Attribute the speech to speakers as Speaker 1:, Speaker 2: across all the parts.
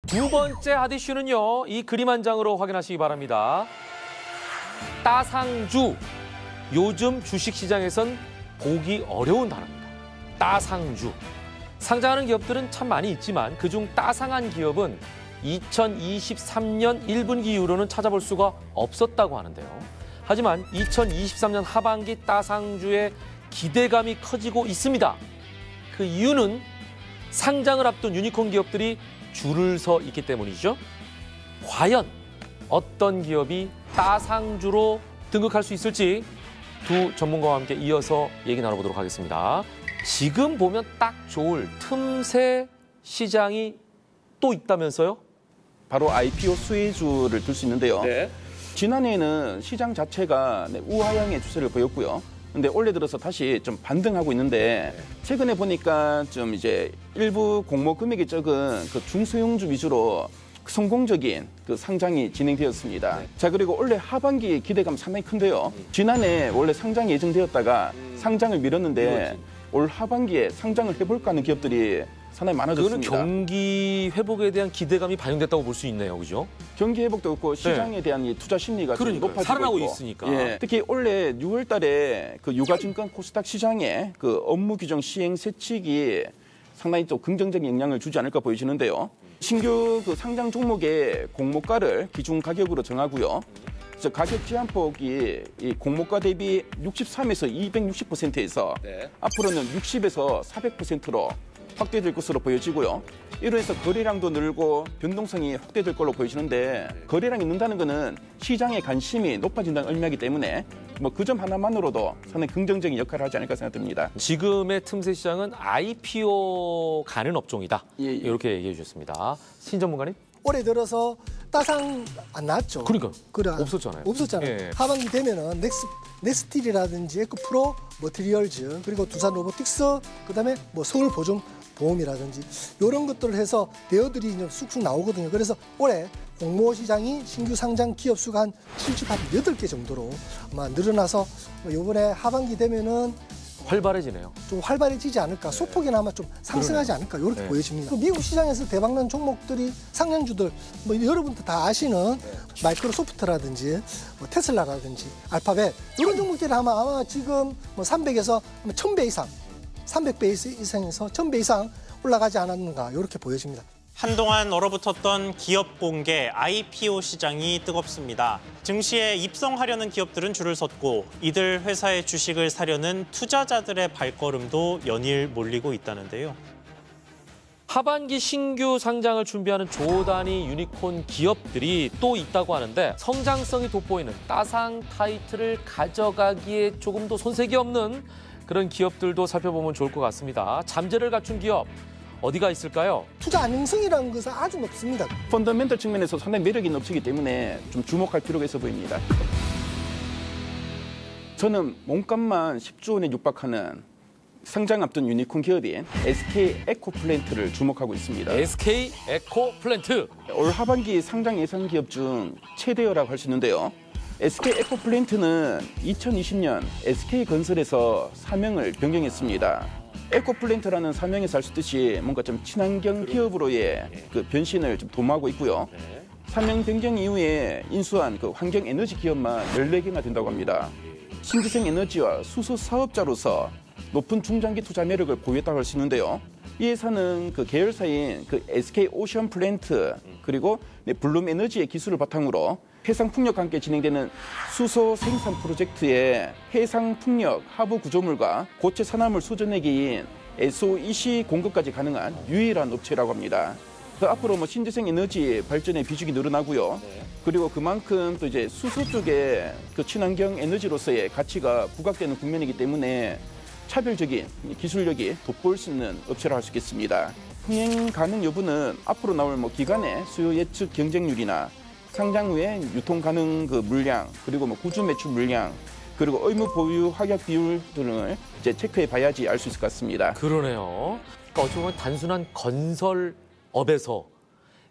Speaker 1: 두 번째 핫 이슈는요. 이 그림 한 장으로 확인하시기 바랍니다. 따상주. 요즘 주식시장에선 보기 어려운 단어입니다. 따상주. 상장하는 기업들은 참 많이 있지만 그중 따상한 기업은 2023년 1분기 이후로는 찾아볼 수가 없었다고 하는데요. 하지만 2023년 하반기 따상주의 기대감이 커지고 있습니다. 그 이유는 상장을 앞둔 유니콘 기업들이 줄을 서 있기 때문이죠. 과연 어떤 기업이 따상주로 등극할 수 있을지 두 전문가와 함께 이어서 얘기 나눠보도록 하겠습니다. 지금 보면 딱 좋을 틈새 시장이 또 있다면서요?
Speaker 2: 바로 IPO 수혜주를 들 수 있는데요.
Speaker 1: 네.
Speaker 2: 지난해에는 시장 자체가 우하향의 추세를 보였고요. 근데 올해 들어서 다시 좀 반등하고 있는데 최근에 보니까 좀 이제 일부 공모 금액이 적은 그 중소형주 위주로 성공적인 그 상장이 진행되었습니다. 자, 그리고 올해 하반기 기대감 상당히 큰데요. 지난해 원래 상장이 예정되었다가 상장을 미뤘는데 올 하반기에 상장을 해볼까 하는 기업들이 상당히 많아졌습니다.
Speaker 1: 그거는 경기 회복에 대한 기대감이 반영됐다고 볼 수 있네요, 그죠?
Speaker 2: 경기 회복도 없고 시장에 대한 이 투자 심리가 좀 높아지고
Speaker 1: 살아나고
Speaker 2: 있고.
Speaker 1: 있으니까.
Speaker 2: 예, 특히 올해 6월 달에 그 유가증권 코스닥 시장에 그 업무 규정 시행 세칙이 상당히 또 긍정적인 영향을 주지 않을까 보여지는데요. 신규 그 상장 종목의 공모가를 기준 가격으로 정하고요. 그래서 가격 제한폭이 이 공모가 대비 63에서 260%에서 앞으로는 60에서 400%로 확대될 것으로 보여지고요. 이로 해서 거래량도 늘고 변동성이 확대될 걸로 보여지는데 거래량이 는다는 것은 시장의 관심이 높아진다는 의미이기 때문에 뭐 그 점 하나만으로도 상당히 긍정적인 역할을 하지 않을까 생각됩니다.
Speaker 1: 지금의 틈새 시장은 IPO 가는 업종이다.
Speaker 2: 예.
Speaker 1: 이렇게 얘기해 주셨습니다. 신 전문가님?
Speaker 3: 올해 들어서 따상 안 나왔죠.
Speaker 1: 그러니까
Speaker 3: 그래,
Speaker 1: 없었잖아요.
Speaker 3: 없었잖아요.
Speaker 1: 예.
Speaker 3: 하반기 되면은 넥스틸이라든지 에코프로, 머티리얼즈, 그리고 두산 로보틱스, 그다음에 뭐 서울 보증 보험이라든지 이런 것들을 해서 대여들이 이제 쑥쑥 나오거든요. 그래서 올해 공모 시장이 신규 상장 기업 수가 한 78개 정도로 아마 늘어나서 이번에 하반기 되면은
Speaker 1: 활발해지네요.
Speaker 3: 좀 활발해지지 않을까, 소폭이나 아마 좀 상승하지 않을까 이렇게
Speaker 1: 네.
Speaker 3: 보여집니다. 미국 시장에서 대박난 종목들이 상장주들 뭐 여러분들 다 아시는 마이크로소프트라든지 뭐 테슬라라든지 알파벳 이런 종목들이 아마 지금 뭐 300에서 1000배 이상, 300배 이상에서 1000배 이상 올라가지 않았는가 이렇게 보여집니다.
Speaker 4: 한동안 얼어붙었던 기업 공개, IPO 시장이 뜨겁습니다. 증시에 입성하려는 기업들은 줄을 섰고 이들 회사의 주식을 사려는 투자자들의 발걸음도 연일 몰리고 있다는데요.
Speaker 1: 하반기 신규 상장을 준비하는 조단위 유니콘 기업들이 또 있다고 하는데 성장성이 돋보이는 따상 타이틀을 가져가기에 조금도 손색이 없는 그런 기업들도 살펴보면 좋을 것 같습니다. 잠재를 갖춘 기업 어디가 있을까요?
Speaker 3: 투자 안정성이라는 것은 아주 높습니다.
Speaker 2: 펀더멘털 측면에서 상당히 매력 있는 업체이기 때문에 좀 주목할 필요가 있어 보입니다. 저는 몸값만 10조 원에 육박하는 상장 앞둔 유니콘 기업인 SK 에코플랜트를 주목하고 있습니다.
Speaker 1: SK 에코플랜트.
Speaker 2: 올 하반기 상장 예상 기업 중 최대여라고 할 수 있는데요. SK 에코플랜트는 2020년 SK건설에서 사명을 변경했습니다. 에코플랜트라는 사명에서 알 수 있듯이 뭔가 좀 친환경 기업으로의 그 변신을 좀 도모하고 있고요. 사명 변경 이후에 인수한 그 환경 에너지 기업만 14개나 된다고 합니다. 신재생 에너지와 수소 사업자로서 높은 중장기 투자 매력을 보였다고 할 수 있는데요. 이 회사는 그 계열사인 그 SK 오션 플랜트 그리고 블룸 에너지의 기술을 바탕으로 해상 풍력과 함께 진행되는 수소 생산 프로젝트의 해상 풍력 하부 구조물과 고체 산화물 수전액인 SOEC 공급까지 가능한 유일한 업체라고 합니다. 앞으로 뭐 신재생 에너지 발전의 비중이 늘어나고요. 그리고 그만큼 또 이제 수소 쪽에 그 친환경 에너지로서의 가치가 부각되는 국면이기 때문에 차별적인 기술력이 돋보일 수 있는 업체라 할 수 있겠습니다. 흥행 가능 여부는 앞으로 나올 뭐 기간의 수요 예측 경쟁률이나 상장 후에 유통 가능 그 물량, 그리고 뭐 구주 매출 물량, 그리고 의무 보유 확약 비율 등을 이제 체크해 봐야지 알 수 있을 것 같습니다.
Speaker 1: 그러네요. 그러니까 어찌 보면 단순한 건설업에서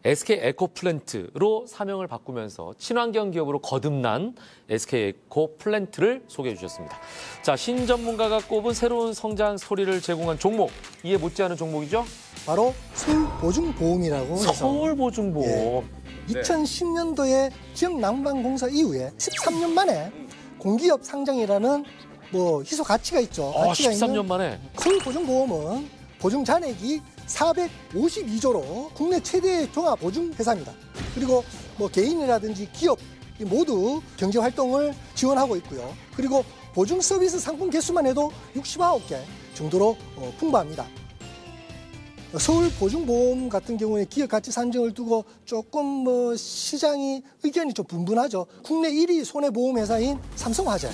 Speaker 1: SK 에코플랜트로 사명을 바꾸면서 친환경 기업으로 거듭난 SK 에코플랜트를 소개해 주셨습니다. 자, 신 전문가가 꼽은 새로운 성장 스토리를 제공한 종목, 이에 못지않은 종목이죠?
Speaker 3: 바로 서울보증보험이라고 해서
Speaker 1: 서울보증보험.
Speaker 3: 2010년도에 지역난방공사 이후에 13년 만에 공기업 상장이라는 뭐 희소 가치가 있죠. 가치가
Speaker 1: 13년
Speaker 3: 있는
Speaker 1: 만에.
Speaker 3: 서울보증보험은 보증 잔액이 452조로 국내 최대의 종합보증회사입니다. 그리고 뭐 개인이라든지 기업 모두 경제활동을 지원하고 있고요. 그리고 보증 서비스 상품 개수만 해도 69개 정도로 풍부합니다. 서울보증보험 같은 경우에 기업 가치 산정을 두고 조금 뭐 시장이 의견이 좀 분분하죠. 국내 1위 손해보험회사인 삼성화재.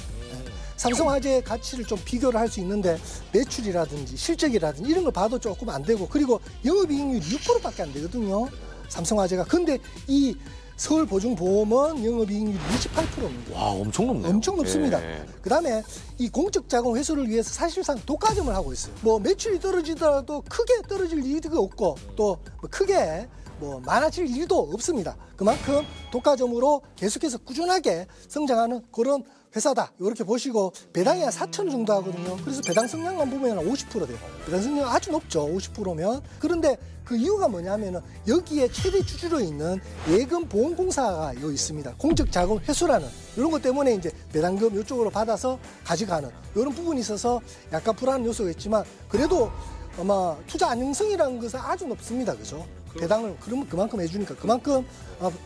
Speaker 3: 삼성화재의 가치를 좀 비교를 할 수 있는데 매출이라든지 실적이라든지 이런 걸 봐도 조금 안 되고 그리고 영업이익률이 6%밖에 안 되거든요. 삼성화재가. 근데 이 서울보증보험은 영업이익률이 28%입니다.
Speaker 1: 와, 엄청 높네요.
Speaker 3: 엄청 높습니다.
Speaker 1: 예.
Speaker 3: 그다음에 이 공적자금 회수를 위해서 사실상 독과점을 하고 있어요. 뭐 매출이 떨어지더라도 크게 떨어질 일이 없고 또 크게 뭐 많아질 일도 없습니다. 그만큼 독과점으로 계속해서 꾸준하게 성장하는 그런 회사다. 이렇게 보시고 배당이 한 4천 정도 하거든요. 그래서 배당 성량만 보면 한 50% 돼요. 배당 성량 아주 높죠. 50%면. 그런데 그 이유가 뭐냐면은 여기에 최대 주주로 있는 예금보험공사가 여기 있습니다. 공적자금 회수라는 이런 것 때문에 이제 배당금 이쪽으로 받아서 가져가는 이런 부분이 있어서 약간 불안한 요소가 있지만 그래도 아마 투자 안정성이라는 것은 아주 높습니다. 그죠? 배당을 그러면 그만큼 해주니까 그만큼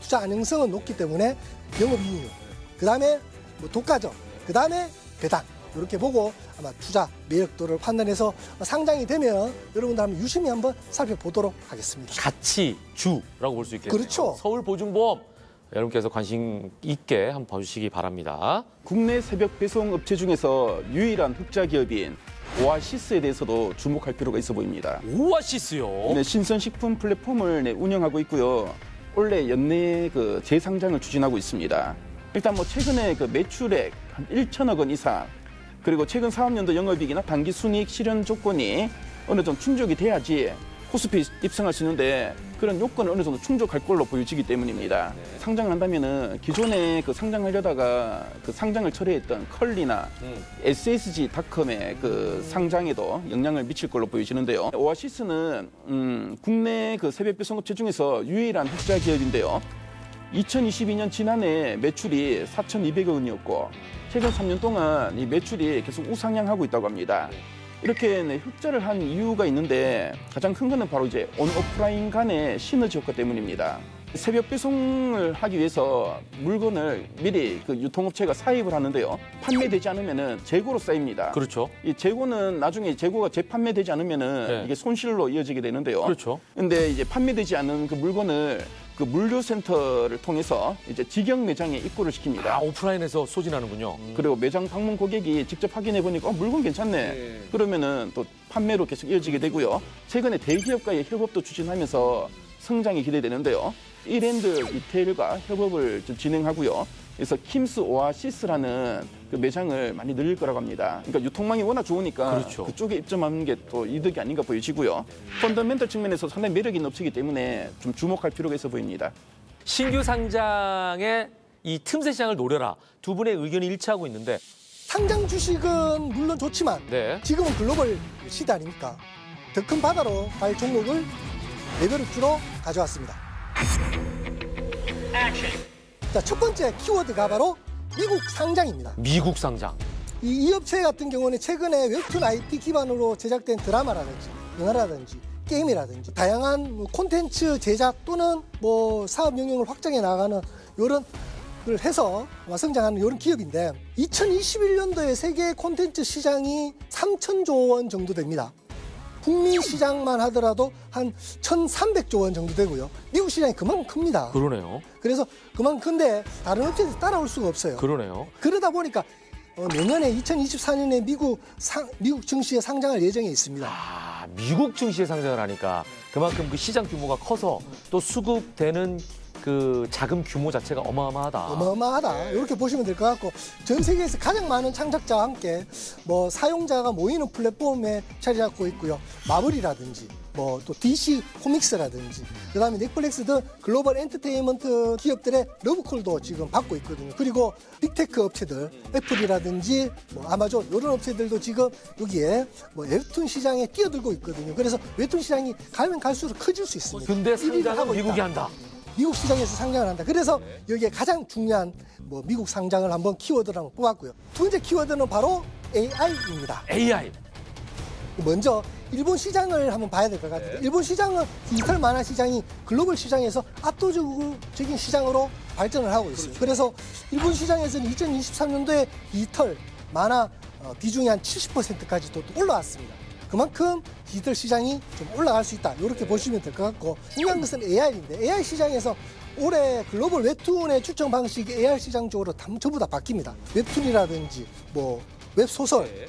Speaker 3: 투자 안정성은 높기 때문에 영업이익률, 그 다음에 뭐 독과점, 그 다음에 배당 이렇게 보고 아마 투자 매력도를 판단해서 상장이 되면 여러분들 한번 유심히 한번 살펴보도록 하겠습니다.
Speaker 1: 가치주라고 볼 수 있겠네요.
Speaker 3: 그렇죠.
Speaker 1: 서울보증보험 여러분께서 관심 있게 한번 봐주시기 바랍니다.
Speaker 2: 국내 새벽 배송 업체 중에서 유일한 흑자 기업인 오아시스에 대해서도 주목할 필요가 있어 보입니다.
Speaker 1: 오아시스요?
Speaker 2: 네, 신선식품 플랫폼을 운영하고 있고요. 올해 연내 그 재상장을 추진하고 있습니다. 일단 뭐 최근에 그 매출액 한 1천억 원 이상, 그리고 최근 사업년도 영업이익이나 단기 순이익 실현 조건이 어느 정도 충족이 돼야지 코스피 입성할 수 있는데 그런 요건을 어느 정도 충족할 걸로 보여지기 때문입니다. 상장을 한다면은 기존에 그 상장하려다가 그 상장을 철회했던 컬리나 SSG닷컴의 그 상장에도 영향을 미칠 걸로 보여지는데요. 오아시스는 국내 그 새벽 배송업체 중에서 유일한 흑자 기업인데요. 2022년 지난해 매출이 4,200억 원이었고 최근 3년 동안 이 매출이 계속 우상향하고 있다고 합니다. 이렇게 흑자를 한 이유가 있는데 가장 큰 거는 바로 이제 온 오프라인 간의 시너지 효과 때문입니다. 새벽 배송을 하기 위해서 물건을 미리 그 유통업체가 사입을 하는데요. 판매되지 않으면은 재고로 쌓입니다.
Speaker 1: 그렇죠.
Speaker 2: 이 재고는 나중에 재고가 재판매되지 않으면은
Speaker 1: 네.
Speaker 2: 이게 손실로 이어지게 되는데요.
Speaker 1: 그렇죠.
Speaker 2: 근데 이제 판매되지 않은 그 물건을 그 물류센터를 통해서 이제 직영 매장에 입고를 시킵니다.
Speaker 1: 아, 오프라인에서 소진하는군요.
Speaker 2: 그리고 매장 방문 고객이 직접 확인해 보니까 물건 괜찮네. 그러면은 또 판매로 계속 이어지게 되고요. 최근에 대기업과의 협업도 추진하면서 성장이 기대되는데요. 이랜드 리테일과 협업을 좀 진행하고요. 그래서 킴스 오아시스라는 그 매장을 많이 늘릴 거라고 합니다. 그러니까 유통망이 워낙 좋으니까
Speaker 1: 그렇죠.
Speaker 2: 그쪽에 입점하는 게 또 이득이 아닌가 보여지고요. 펀더멘털 측면에서 상당히 매력 있는 업체이기 때문에 좀 주목할 필요가 있어 보입니다.
Speaker 1: 신규 상장의 이 틈새 시장을 노려라. 두 분의 의견이 일치하고 있는데
Speaker 3: 상장 주식은 물론 좋지만
Speaker 1: 네.
Speaker 3: 지금은 글로벌 시대 아닙니까? 더 큰 바다로 갈 종목을 레벨업주로 가져왔습니다. 자, 첫 번째 키워드가 바로 미국 상장입니다.
Speaker 1: 미국 상장.
Speaker 3: 이 업체 같은 경우는 최근에 웹툰 IP 기반으로 제작된 드라마라든지 영화라든지 게임이라든지 다양한 콘텐츠 제작 또는 뭐 사업 영역을 확장해 나가는 이런 걸 해서 성장하는 이런 기업인데 2021년도에 세계 콘텐츠 시장이 3,000조 원 정도 됩니다. 북미 시장만 하더라도 한 1,300조 원 정도 되고요. 미국 시장이 그만큼 큽니다.
Speaker 1: 그러네요.
Speaker 3: 그래서 그만큼 큰데 다른 업체들이 따라올 수가 없어요.
Speaker 1: 그러네요.
Speaker 3: 그러다 보니까 내년에 2024년에 미국 증시에 상장할 예정에 있습니다.
Speaker 1: 아, 미국 증시에 상장을 하니까 그만큼 그 시장 규모가 커서 또 수급되는 그 자금 규모 자체가 어마어마하다.
Speaker 3: 어마어마하다. 이렇게 보시면 될 것 같고 전 세계에서 가장 많은 창작자와 함께 뭐 사용자가 모이는 플랫폼에 자리 잡고 있고요. 마블이라든지 뭐 또 DC 코믹스라든지 그다음에 넷플릭스 등 글로벌 엔터테인먼트 기업들의 러브콜도 지금 받고 있거든요. 그리고 빅테크 업체들 애플이라든지 뭐 아마존 이런 업체들도 지금 여기에 뭐 웹툰 시장에 뛰어들고 있거든요. 그래서 웹툰 시장이 가면 갈수록 커질 수 있습니다.
Speaker 1: 근데
Speaker 3: 1위를
Speaker 1: 상장은
Speaker 3: 하고
Speaker 1: 미국이
Speaker 3: 있다.
Speaker 1: 한다.
Speaker 3: 미국 시장에서 상장을 한다. 그래서 여기에 가장 중요한 뭐 미국 상장을 한번 키워드를 한번 뽑았고요. 두 번째 키워드는 바로 AI입니다.
Speaker 1: AI.
Speaker 3: 먼저 일본 시장을 한번 봐야 될 것 같아요. 일본 시장은 디지털 만화 시장이 글로벌 시장에서 압도적인 시장으로 발전을 하고 있어요. 그래서 일본 시장에서는 2023년도에 디지털 만화 비중이 한 70%까지도 올라왔습니다. 그만큼 디지털 시장이 좀 올라갈 수 있다. 이렇게 보시면 될 것 같고, 중요한 것은 AI인데 AI 시장에서 올해 글로벌 웹툰의 추천 방식이 AI 시장 쪽으로 전부 다 바뀝니다. 웹툰이라든지 뭐 웹소설,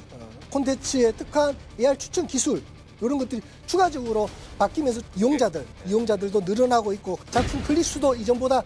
Speaker 3: 콘텐츠에 특화한 AR 추천 기술 이런 것들이 추가적으로 바뀌면서 이용자들도 늘어나고 있고 작품 클릭 수도 이전보다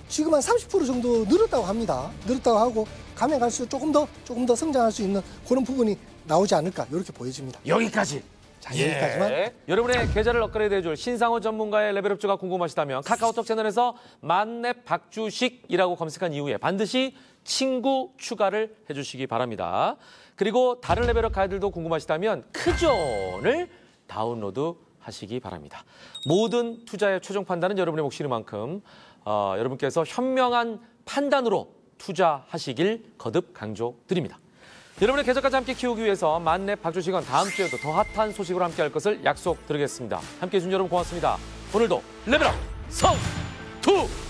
Speaker 3: 지금 한 30% 정도 늘었다고 합니다. 늘었다고 하고 가면 갈수록 조금 더 성장할 수 있는 그런 부분이 나오지 않을까 이렇게 보여집니다.
Speaker 1: 여기까지.
Speaker 3: 자, 여기까지만.
Speaker 1: 여러분의 계좌를 업그레이드 해줄 신상호 전문가의 레벨업주가 궁금하시다면 카카오톡 채널에서 만렙 박주식이라고 검색한 이후에 반드시 친구 추가를 해주시기 바랍니다. 그리고 다른 레벨업 가이드도 궁금하시다면 크존을 다운로드 하시기 바랍니다. 모든 투자의 최종 판단은 여러분의 몫이니만큼 여러분께서 현명한 판단으로 투자하시길 거듭 강조드립니다. 여러분의 계좌까지 함께 키우기 위해서 만렙 박주식은 다음 주에도 더 핫한 소식으로 함께할 것을 약속드리겠습니다. 함께해 주신 여러분 고맙습니다. 오늘도 레벨업 성투!